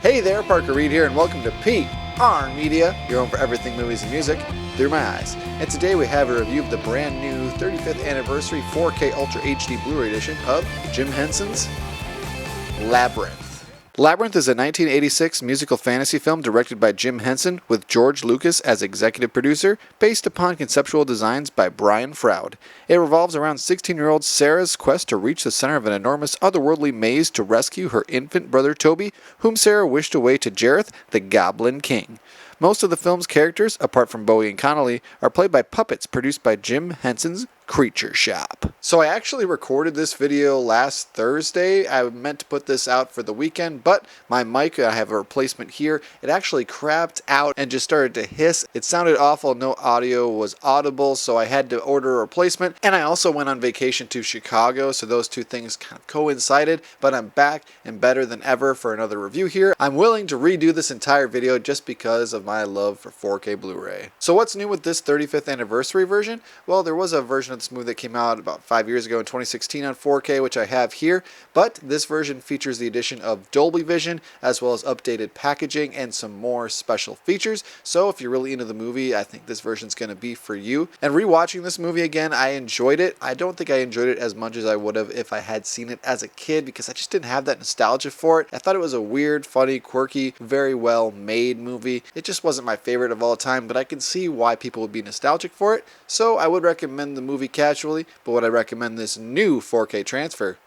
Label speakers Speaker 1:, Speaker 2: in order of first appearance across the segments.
Speaker 1: Hey there, Parker Reed here, and welcome to PR Media, your home for everything movies and music through my eyes. And today we have a review of the brand new 35th anniversary 4K Ultra HD Blu-ray edition of Jim Henson's Labyrinth. Labyrinth is a 1986 musical fantasy film directed by Jim Henson with George Lucas as executive producer, based upon conceptual designs by Brian Froud. It revolves around 16-year-old Sarah's quest to reach the center of an enormous otherworldly maze to rescue her infant brother Toby, whom Sarah wished away to Jareth, the Goblin King. Most of the film's characters, apart from Bowie and Connolly, are played by puppets produced by Jim Henson's Creature Shop. So I actually recorded this video last Thursday. I meant to put this out for the weekend, but my mic, I have a replacement here, it actually crapped out and just started to hiss. It sounded awful, no audio was audible, so I had to order a replacement. And I also went on vacation to Chicago, so those two things kind of coincided, but I'm back and better than ever for another review here. I'm willing to redo this entire video just because of my love for 4K Blu-ray. So what's new with this 35th anniversary version? Well, there was a version of this movie that came out about 5 years ago in 2016 on 4K, which I have here, but this version features the addition of Dolby Vision, as well as updated packaging and some more special features. So if you're really into the movie, I think this version's going to be for you. And rewatching this movie again, I enjoyed it. I don't think I enjoyed it as much as I would have if I had seen it as a kid, because I just didn't have that nostalgia for it. I thought it was a weird, funny, quirky, very well made movie. It just wasn't my favorite of all time, but I can see why people would be nostalgic for it. So I would recommend the movie casually, but would I recommend this new 4K transfer?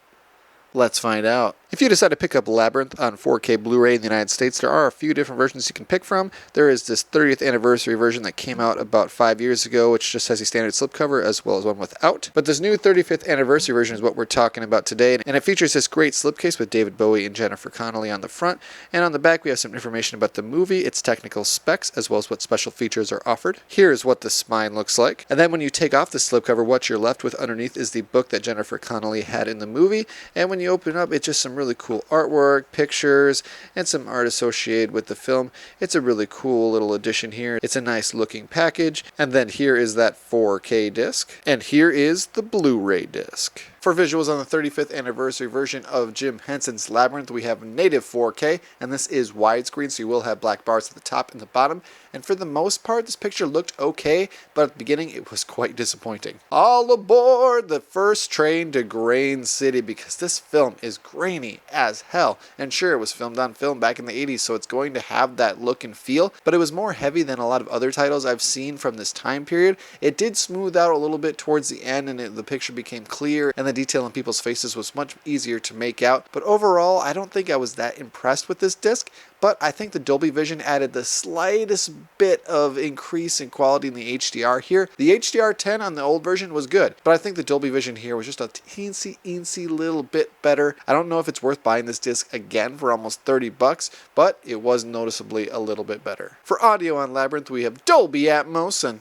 Speaker 1: Let's find out. If you decide to pick up Labyrinth on 4K Blu-ray in the United States, there are a few different versions you can pick from. There is this 30th anniversary version that came out about 5 years ago, which just has a standard slipcover as well as one without. But this new 35th anniversary version is what we're talking about today, and it features this great slipcase with David Bowie and Jennifer Connelly on the front. And on the back we have some information about the movie, its technical specs, as well as what special features are offered. Here's what the spine looks like. And then when you take off the slipcover, what you're left with underneath is the book that Jennifer Connelly had in the movie. And when you open up, it's just some really cool artwork, pictures, and some art associated with the film. It's a really cool little addition here. It's a nice looking package. And then here is that 4K disc. And here is the Blu-ray disc. For visuals on the 35th anniversary version of Jim Henson's Labyrinth, we have native 4K, and this is widescreen, so you will have black bars at the top and the bottom. And for the most part, this picture looked okay, but at the beginning, it was quite disappointing. All aboard the first train to Grain City, because this film is grainy as hell. And sure, it was filmed on film back in the 80s, so it's going to have that look and feel, but it was more heavy than a lot of other titles I've seen from this time period. It did smooth out a little bit towards the end, and the picture became clear, and the detail on people's faces was much easier to make out. But overall, I don't think I was that impressed with this disc, but I think the Dolby Vision added the slightest bit of increase in quality in the HDR here. The HDR10 on the old version was good, but I think the Dolby Vision here was just a teensy little bit better. I don't know if it's worth buying this disc again for almost $30, but it was noticeably a little bit better. For audio on Labyrinth, we have Dolby Atmos, and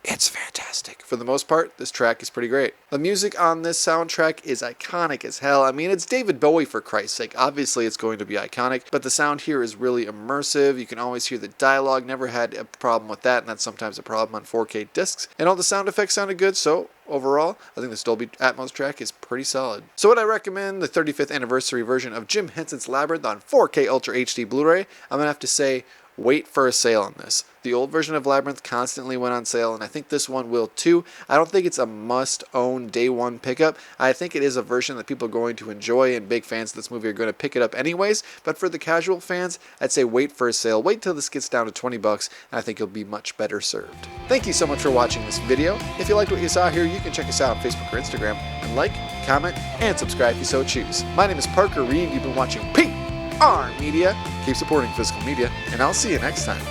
Speaker 1: it's fantastic. For the most part, this track is pretty great. The music on this soundtrack is iconic as hell. I mean, it's David Bowie, for Christ's sake. Obviously, it's going to be iconic, but the sound here is really immersive. You can always hear the dialogue. Never had a problem with that, and that's sometimes a problem on 4K discs. And all the sound effects sounded good, so overall, I think this Dolby Atmos track is pretty solid. So would I recommend the 35th anniversary version of Jim Henson's Labyrinth on 4K Ultra HD Blu-ray? I'm going to have to say, wait for a sale on this. The old version of Labyrinth constantly went on sale, and I think this one will too. I don't think it's a must-own day one pickup. I think it is a version that people are going to enjoy, and big fans of this movie are going to pick it up anyways. But for the casual fans, I'd say wait for a sale. Wait till this gets down to $20, and I think you'll be much better served. Thank you so much for watching this video. If you liked what you saw here, you can check us out on Facebook or Instagram, and like, comment, and subscribe if you so choose. My name is Parker Reed. You've been watching PR Media. Keep supporting physical media, and I'll see you next time.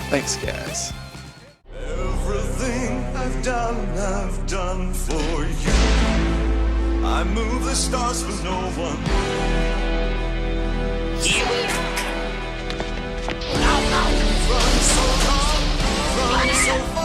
Speaker 1: Thanks, guys.
Speaker 2: Everything I've done for you. I move the stars for no one. Run so hard, run so far.